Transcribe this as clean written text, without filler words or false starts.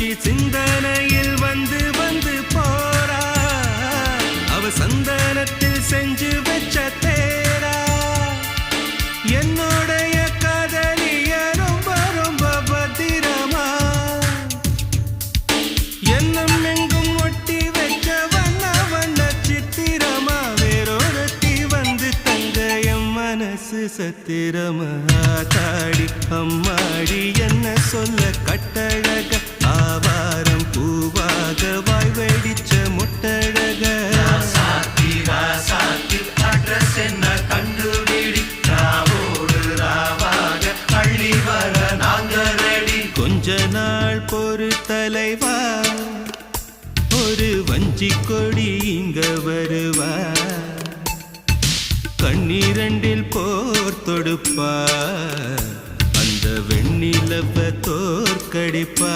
காட்சி சிந்தனையில் வந்து வந்து போறா அவ சந்தனத்தில் செஞ்சு வச்ச தேரா என்னுடைய காதலிய ரொம்ப ரொம்ப பத்திரமா என்னும் எங்கும் ஒட்டி வச்ச வண்ண வண்ண சித்திரமா வேறொருத்தி வந்து தங்க என் மனசு சத்திரமா தாடி அம்மாடி என்ன சொல்ல கட்டழக ஆவாரம் பூவாக வாய் வெடிச்ச முட்டழக அட்ரஸ் என்ன கண்டுபிடி ராவோடு ராவாக அள்ளி வர நாங்க ரெடி கொஞ்ச நாள் பொறு தலைவா ஒரு வஞ்சி கொடி இங்க வருவா கண்ணீரண்டில் போர் தொடுப்பா அந்த வெண்ணிலவ தோற்கடிப்பா